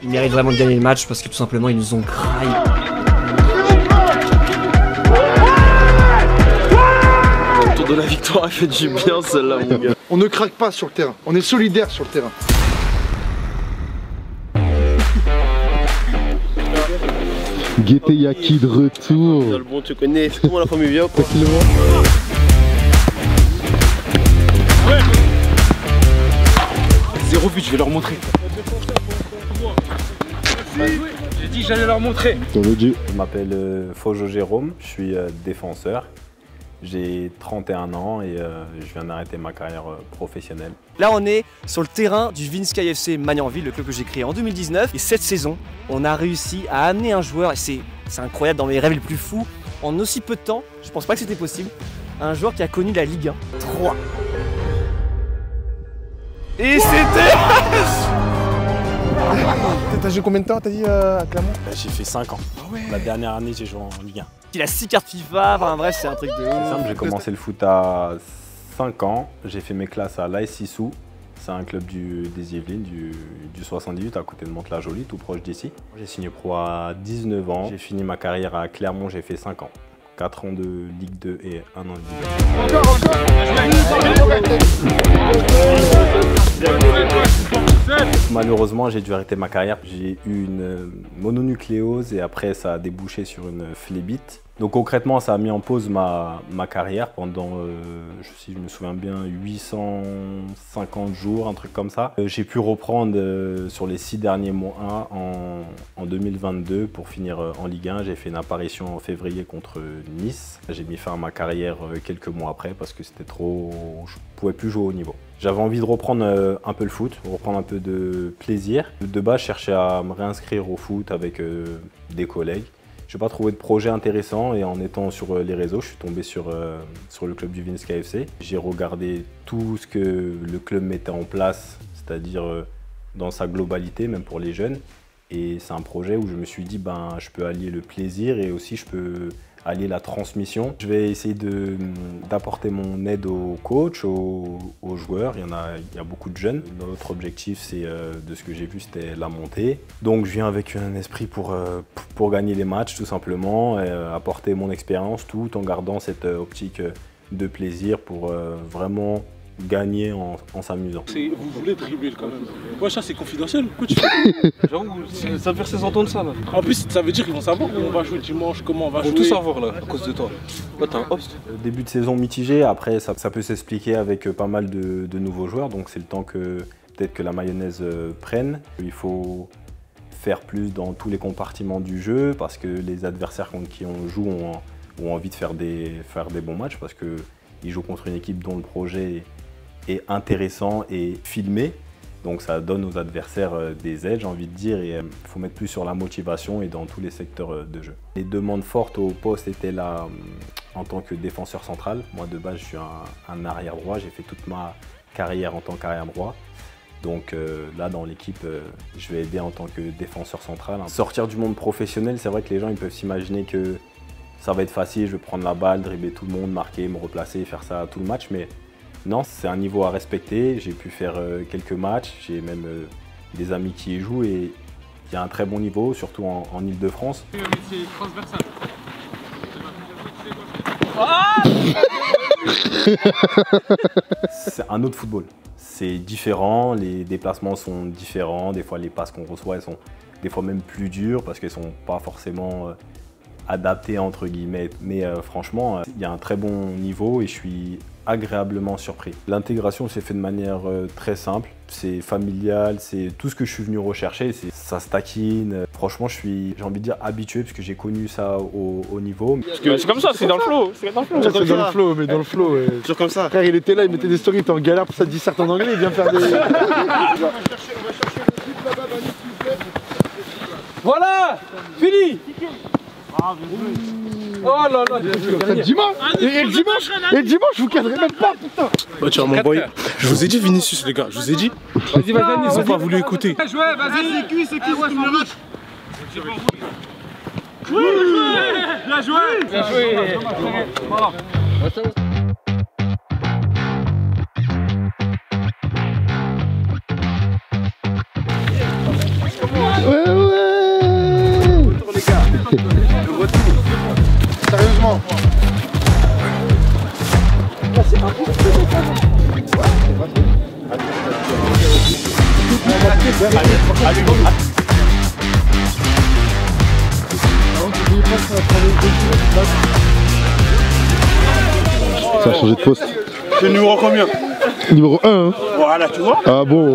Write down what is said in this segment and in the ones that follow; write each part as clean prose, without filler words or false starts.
Ils méritent vraiment de gagner le match parce que tout simplement ils nous ont graillé. Le tour de la victoire a fait du bien celle-là mon gars. On ne craque pas sur le terrain, on est solidaire sur le terrain. Guetté Yaki de retour. Le bon, tu connais, c'est comment la famille vient quoi. Facilement. Ouais. 0 but, je vais leur montrer. J'ai dit que j'allais leur montrer. Je m'appelle Fojo Jérôme, je suis défenseur. J'ai 31 ans et je viens d'arrêter ma carrière professionnelle. Là on est sur le terrain du Vinsky FC Magnanville, le club que j'ai créé en 2019. Et cette saison, on a réussi à amener un joueur, et c'est incroyable, dans mes rêves les plus fous, en aussi peu de temps, je pense pas que c'était possible, un joueur qui a connu la Ligue 1 3. Et c'était... T'as joué combien de temps, t'as dit, à Clermont? J'ai fait 5 ans. Ah ouais. La dernière année, j'ai joué en Ligue 1. Il a 6 cartes FIFA, enfin bref, c'est un truc de ouf. J'ai commencé le foot à 5 ans. J'ai fait mes classes à l'AS Sissou. C'est un club des Yvelines, du 78, à côté de Mantes-la-Jolie, tout proche d'ici. J'ai signé pro à 19 ans. J'ai fini ma carrière à Clermont, j'ai fait 5 ans. 4 ans de Ligue 2 et 1 an de Ligue 1. Malheureusement, j'ai dû arrêter ma carrière. J'ai eu une mononucléose et après, ça a débouché sur une phlébite. Donc concrètement, ça a mis en pause ma carrière pendant, si je me souviens bien, 850 jours, un truc comme ça. J'ai pu reprendre sur les 6 derniers mois en 2022 pour finir en Ligue 1. J'ai fait une apparition en février contre Nice. J'ai mis fin à ma carrière quelques mois après parce que c'était trop... je pouvais plus jouer au haut niveau. J'avais envie de reprendre un peu le foot, reprendre un peu de plaisir. De base, je cherchais à me réinscrire au foot avec des collègues. Je n'ai pas trouvé de projet intéressant et en étant sur les réseaux, je suis tombé sur le club du Vinsky FC. J'ai regardé tout ce que le club mettait en place, c'est-à-dire dans sa globalité, même pour les jeunes. Et c'est un projet où je me suis dit, je peux allier le plaisir et aussi je peux allier la transmission. Je vais essayer d'apporter mon aide aux coachs, aux joueurs. Il y a beaucoup de jeunes. Notre objectif, c'est de ce que j'ai vu, c'était la montée. Donc je viens avec un esprit pour gagner les matchs, tout simplement, et apporter mon expérience, tout en gardant cette optique de plaisir pour vraiment gagner en s'amusant. Vous voulez dribbler quand même. Ouais, ça c'est confidentiel. J'avoue, ça me fait ses entendre ça là. En plus, ça veut dire qu'ils vont savoir où on va jouer dimanche, comment on va jouer. Ils vont tout savoir là, à cause de toi. Là, t'as un host. Début de saison mitigé, après ça peut s'expliquer avec pas mal de nouveaux joueurs, donc c'est le temps que peut-être que la mayonnaise prenne. Il faut faire plus dans tous les compartiments du jeu parce que les adversaires contre qui on joue ont envie de faire des bons matchs parce qu'ils jouent contre une équipe dont le projet est intéressant et filmé. Donc ça donne aux adversaires des aides, j'ai envie de dire, et il faut mettre plus sur la motivation et dans tous les secteurs de jeu. Les demandes fortes au poste étaient là en tant que défenseur central. Moi de base je suis un arrière droit, j'ai fait toute ma carrière en tant qu'arrière droit. Donc là dans l'équipe, je vais aider en tant que défenseur central. Sortir du monde professionnel, c'est vrai que les gens ils peuvent s'imaginer que ça va être facile, je vais prendre la balle, dribbler tout le monde, marquer, me replacer, faire ça tout le match, mais non, c'est un niveau à respecter. J'ai pu faire quelques matchs, j'ai même des amis qui y jouent et il y a un très bon niveau, surtout en Ile-de-France. C'est transversal. C'est un autre football. C'est différent, les déplacements sont différents, des fois les passes qu'on reçoit, elles sont des fois même plus dures parce qu'elles ne sont pas forcément adaptées entre guillemets. Mais franchement, il y a un très bon niveau et je suis agréablement surpris. L'intégration s'est fait de manière très simple, c'est familial, c'est tout ce que je suis venu rechercher, ça se taquine. Franchement, je suis, j'ai envie de dire, habitué parce que j'ai connu ça au niveau. C'est comme ça, c'est dans le flow. C'est dans le flow. C'est dans le flow, mais dans le flow. Toujours comme ça. Frère, il était là, il mettait des stories, il était en galère pour ça disserte en anglais, il vient faire des... Voilà, fini. Oh là là, dimanche. Et le dimanche, je vous cadrerai même pas, putain. Bah tu vas m'envoyer. Je vous ai dit Vinicius les gars, je vous ai dit. Vas-y, ils ont pas voulu écouter. Vas-y, c'est cuit, le match. Bien joué. Bien joué. Voilà. Ouais, ouais. Retour les gars. Le retour. Sérieusement. Ça a changé de poste. C'est le numéro combien? Numéro 1. Hein. Voilà, tu vois. Ah bon.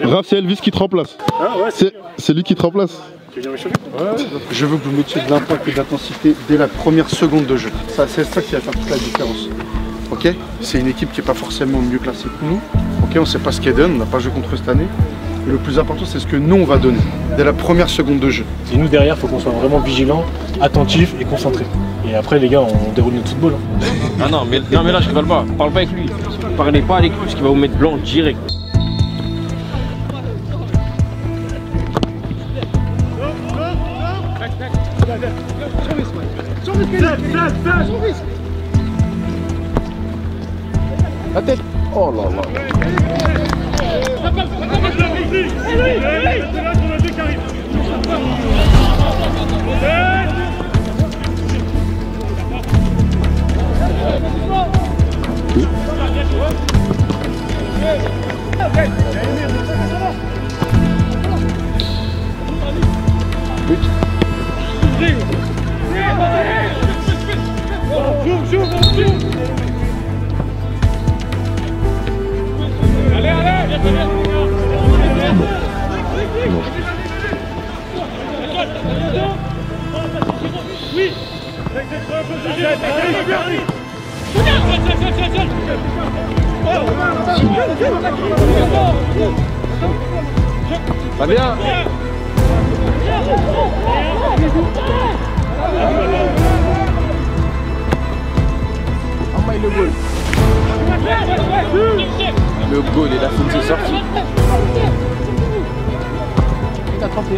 Raph, c'est Elvis qui te remplace. Ah ouais, c'est lui qui te remplace. Je veux que vous mettiez de l'impact et de l'intensité dès la première seconde de jeu. C'est ça qui va faire toute la différence. Ok? C'est une équipe qui n'est pas forcément mieux classée que nous. Ok, on ne sait pas ce qu'elle donne, on n'a pas joué contre eux cette année. Et le plus important, c'est ce que nous on va donner dès la première seconde de jeu. Et nous derrière, il faut qu'on soit vraiment vigilants, attentifs et concentrés. Et après les gars, on déroule notre football. Hein. Non mais là je rigole pas, parle pas avec lui. Parlez pas avec lui parce qu'il va vous mettre blanc direct. La tête. Oh là là. Pas bien. Le goal et la foule s'est sortie. T'as trempé.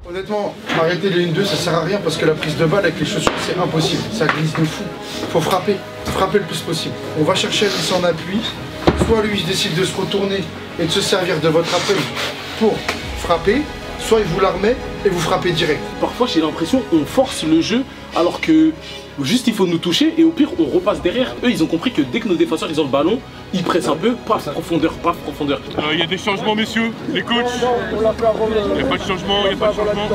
Honnêtement, arrêter les 1-2, ça sert à rien parce que la prise de balle avec les chaussures, c'est impossible. Ça glisse de fou. Faut frapper le plus possible. On va chercher à laisser en appui. Soit lui, il décide de se retourner et de se servir de votre appel pour frapper, soit il vous la remet et vous frappez direct. Parfois j'ai l'impression qu'on force le jeu alors que juste il faut nous toucher et au pire on repasse derrière. Eux ils ont compris que dès que nos défenseurs ils ont le ballon, ils pressent un peu, paf profondeur, paf profondeur. Il y a des changements messieurs, les coachs. Il n'y a pas de changement, il n'y a pas de changement.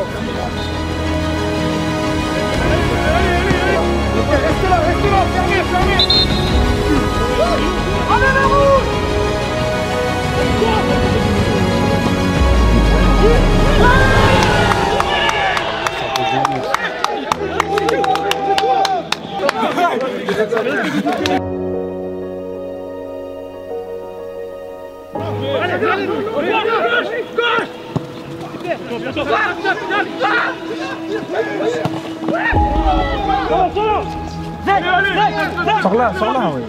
Restez là, fermez. Allez la rouge. Sors là, oui.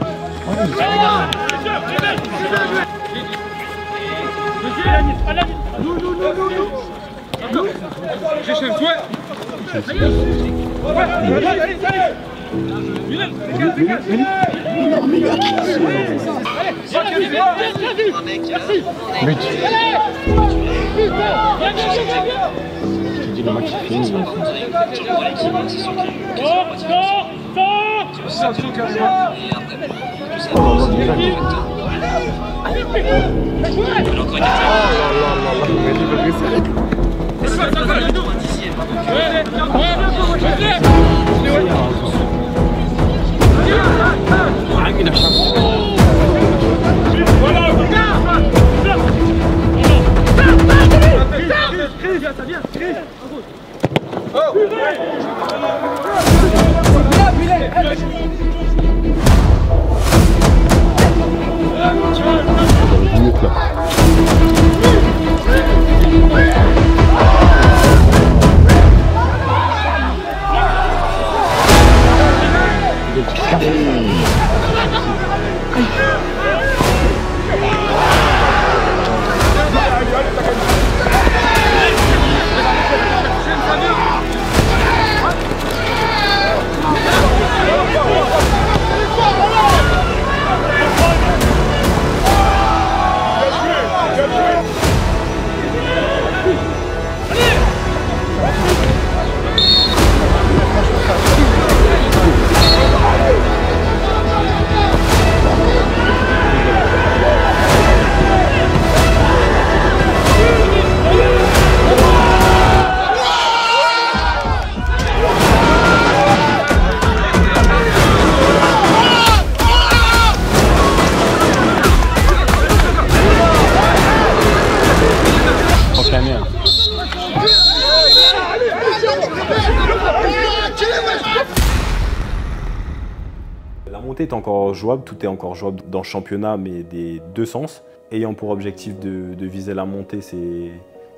La montée est encore jouable, tout est encore jouable dans le championnat, mais des deux sens. Ayant pour objectif de viser la montée,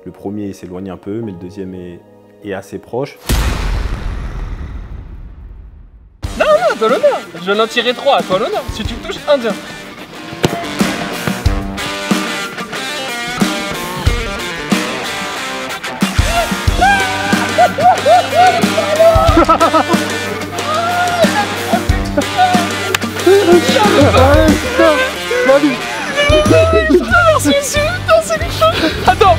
le premier s'éloigne un peu, mais le deuxième est assez proche. Non, non, toi l'honneur. Je viens d'en tirer 3, toi l'honneur. Si tu me touches, 1-2. Attends.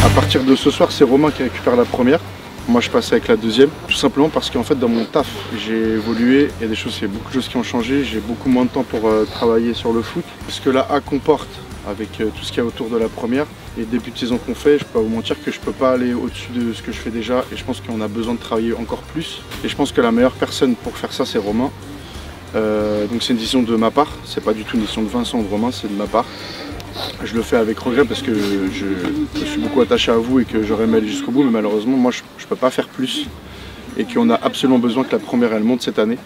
À partir de ce soir, c'est Romain qui récupère la première. Moi, je passe avec la deuxième. Tout simplement parce qu'en fait, dans mon taf, j'ai évolué. Il y a beaucoup de choses qui ont changé. J'ai beaucoup moins de temps pour travailler sur le foot. Ce que la A comporte avec tout ce qu'il y a autour de la première et le début de saison qu'on fait, je peux pas vous mentir que je peux pas aller au-dessus de ce que je fais déjà. Et je pense qu'on a besoin de travailler encore plus. Et je pense que la meilleure personne pour faire ça, c'est Romain. Donc c'est une décision de ma part. C'est pas du tout une décision de Vincent ou de Romain, c'est de ma part. Je le fais avec regret parce que je suis beaucoup attaché à vous et que j'aurais aimé aller jusqu'au bout, mais malheureusement moi je ne peux pas faire plus et qu'on a absolument besoin que la première elle monte cette année.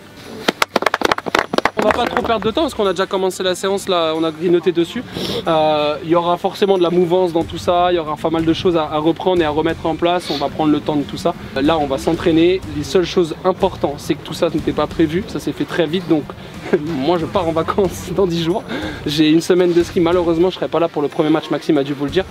On va pas trop perdre de temps parce qu'on a déjà commencé la séance, là on a grignoté dessus. Il y aura forcément de la mouvance dans tout ça, il y aura pas mal de choses à reprendre et à remettre en place, on va prendre le temps de tout ça. Là on va s'entraîner, les seules choses importantes c'est que tout ça n'était pas prévu, ça s'est fait très vite donc moi je pars en vacances dans 10 jours. J'ai une semaine de ski, malheureusement je serai pas là pour le premier match, Maxime a dû vous le dire.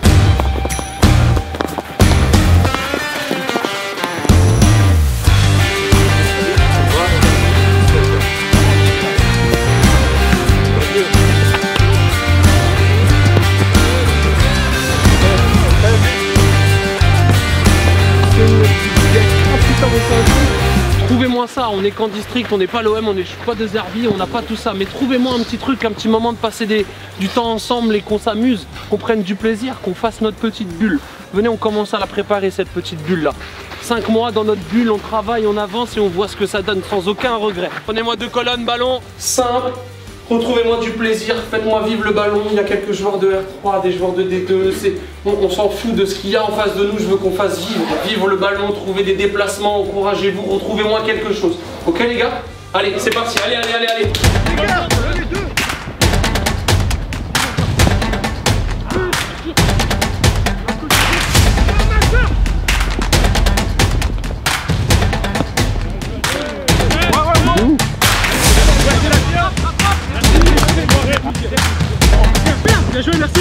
Trouvez-moi ça, on est qu'en district, on n'est pas l'OM, on n'est pas des Herbiers, on n'a pas tout ça. Mais trouvez-moi un petit truc, un petit moment de passer du temps ensemble et qu'on s'amuse, qu'on prenne du plaisir, qu'on fasse notre petite bulle. Venez, on commence à la préparer cette petite bulle là. 5 mois dans notre bulle, on travaille, on avance et on voit ce que ça donne sans aucun regret. Prenez-moi 2 colonnes, ballon, simple. Retrouvez-moi du plaisir, faites-moi vivre le ballon. Il y a quelques joueurs de R3, des joueurs de D2. On s'en fout de ce qu'il y a en face de nous. Je veux qu'on fasse vivre le ballon, trouver des déplacements, encouragez-vous, retrouvez-moi quelque chose. Ok les gars? Allez, c'est parti, allez, allez, allez, allez. Les gars, bien joué, merci.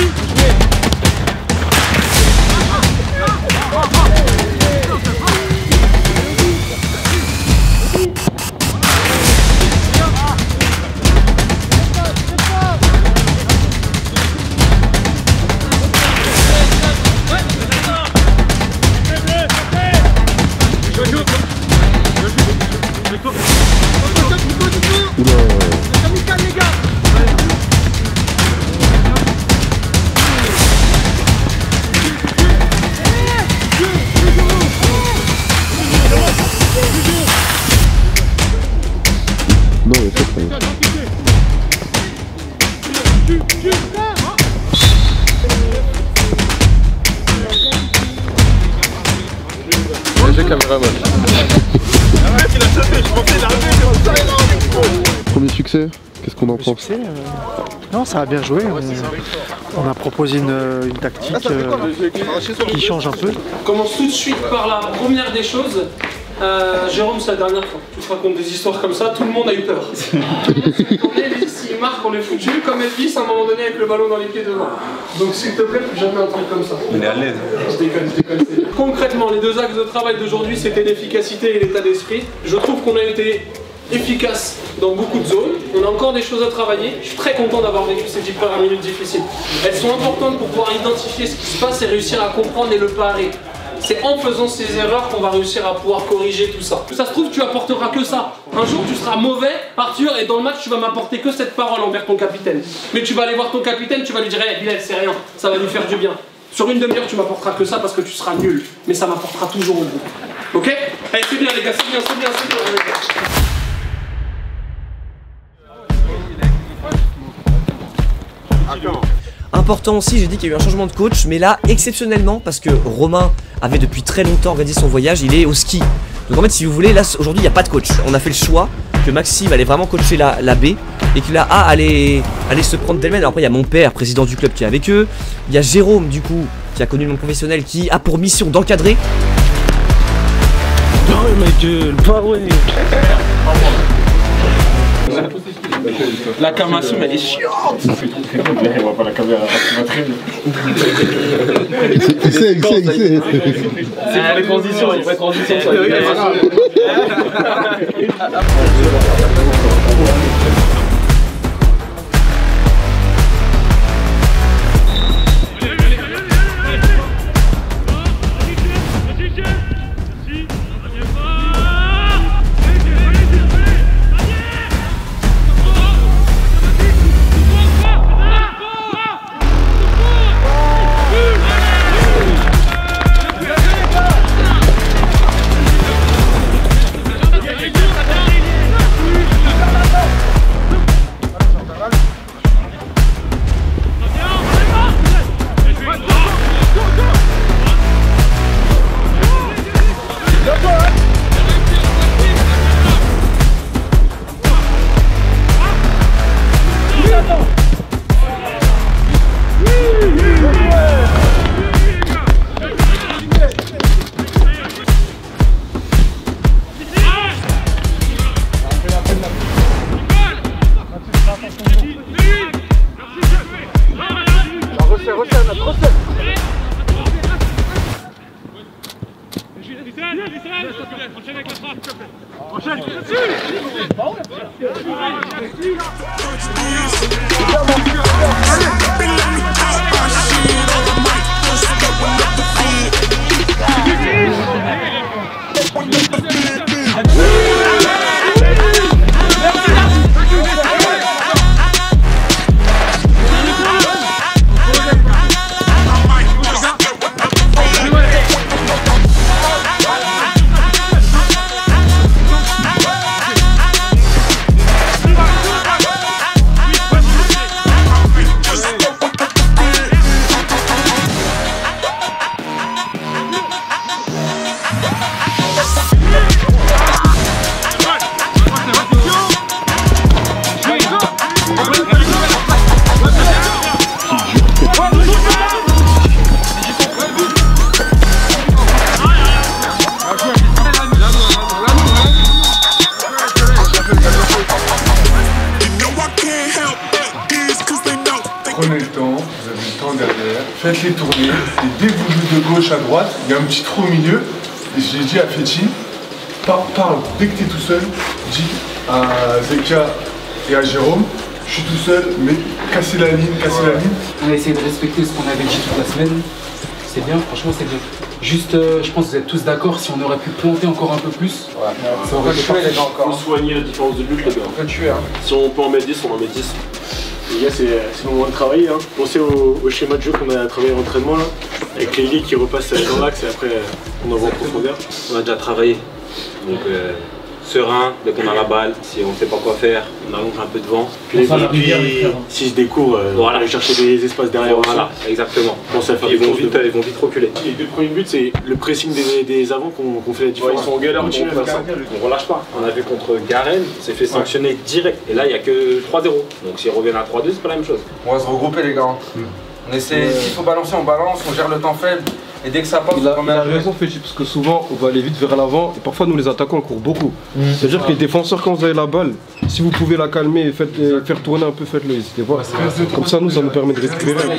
Non, Premier succès, qu'est-ce qu'on en pense? Non, ça a bien joué. On a proposé une tactique qui change un peu. On commence tout de suite par la première des choses. Jérôme, c'est la dernière fois. Tu te racontes des histoires comme ça, tout le monde a eu peur. Quand Elvis, il marque, on est foutu, comme Elvis à un moment donné avec le ballon dans les pieds devant. Donc s'il te plaît, plus jamais un truc comme ça. Il est à l'aise. Je déconne. Concrètement, les deux axes de travail d'aujourd'hui, c'était l'efficacité et l'état d'esprit. Je trouve qu'on a été efficace dans beaucoup de zones. On a encore des choses à travailler. Je suis très content d'avoir vécu ces 10 premières minutes difficiles. Elles sont importantes pour pouvoir identifier ce qui se passe et réussir à comprendre et le parer. C'est en faisant ces erreurs qu'on va réussir à pouvoir corriger tout ça. Ça se trouve, tu apporteras que ça. Un jour, tu seras mauvais, Arthur, et dans le match, tu vas m'apporter que cette parole envers ton capitaine. Mais tu vas aller voir ton capitaine, tu vas lui dire hey, Bilal, c'est rien, ça va lui faire du bien. Sur une demi-heure, tu m'apporteras que ça parce que tu seras nul. Mais ça m'apportera toujours au bout. Ok? Allez, c'est bien, les gars, c'est bien. Important aussi, j'ai dit qu'il y a eu un changement de coach, mais là, exceptionnellement, parce que Romain avait depuis très longtemps organisé son voyage, il est au ski. Donc en fait, si vous voulez, là, aujourd'hui, il n'y a pas de coach. On a fait le choix que Maxime allait vraiment coacher la B, et que la A allait se prendre d'elle-même. Alors après, il y a mon père, président du club, qui est avec eux. Il y a Jérôme, du coup, qui a connu le monde professionnel, qui a pour mission d'encadrer. Oh ma gueule, pas ouais. La camasson elle est chiante. Il voit pas la caméra, il va très bien. Il sait. C'est pour les transitions, il faut être transition. Prenez le temps, vous avez le temps derrière, faites les tournées, et dès que vous jouez de gauche à droite, il y a un petit trou au milieu, et j'ai dit à Fethi, parle, dès que tu es tout seul, dis à Zeka et à Jérôme, je suis tout seul, mais cassez la ligne. On a essayé de respecter ce qu'on avait dit toute la semaine, c'est bien, franchement c'est bien. Juste, je pense que vous êtes tous d'accord, si on aurait pu planter encore un peu plus, ça aurait été parfait. Il faut soigner la différence de but, les gars. On peut tuer, hein. Si on peut en mettre 10, on en met 10. Les gars, c'est le moment de travailler. Hein. Pensez au schéma de jeu qu'on a travaillé à l'entraînement, là, avec les ligues qui repassent dans l'axe et après on envoie en profondeur. On a déjà travaillé, donc serein, dès qu'on a la balle, si on ne sait pas quoi faire, on allonge un peu devant. Puis si je découvre, voilà. aller chercher des espaces derrière. Voilà, exactement. Ils vont vite reculer. Les deux premiers buts, c'est le pressing des avants qu'on fait la différence. Ils sont en galère, on relâche pas. On a vu contre Garenne, on s'est fait sanctionner direct. Et là, il n'y a que 3-0. Donc s'ils reviennent à 3-2, c'est pas la même chose. On va se regrouper, les gars. On essaie, s'il faut balancer, on balance, on gère le temps faible. Et dès que ça passe, il a raison, Féchi, parce que souvent on va aller vite vers l'avant et parfois nous les attaquants on court beaucoup. C'est-à-dire que les défenseurs, quand vous avez la balle, si vous pouvez la calmer et faire tourner un peu, faites-le, n'hésitez pas. Comme ça, ça nous permet de récupérer.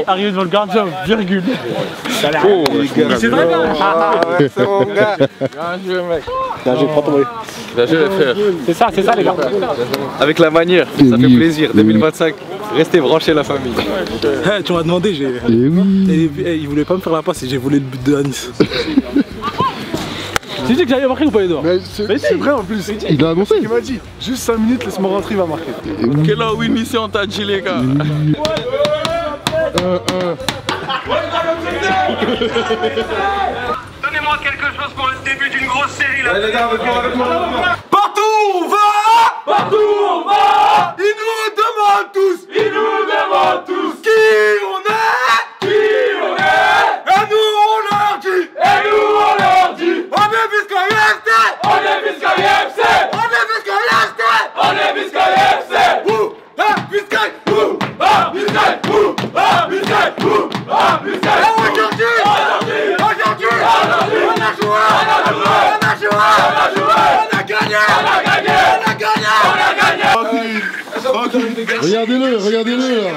Arrive devant le gardien, virgule. C'est vrai, c'est mon gars. Bien joué, mec. Bien joué, prends ton bruit. Bien joué, frère. C'est ça, les gars. Avec la manière, ça fait plaisir. 2025, restez branchés, la famille. Tu m'as demandé, il voulait pas me faire la passe et j'ai volé le but de Anis. Tu dis que j'allais marquer ou pas, Edouard? Mais c'est vrai en plus. Il a annoncé. Il m'a dit, juste 5 minutes, laisse-moi rentrer, il va marquer. Quelle win ici on t'a dit, les gars. Donnez-moi quelque chose pour le début d'une grosse série là. Allez les gars, avec moi. Partout on va, ils nous demandent tous, qui on est, et nous on leur dit, on est Vizcaya FC, on est Vizcaya FC. On a gagné. Regardez-le là. Regardez-le là.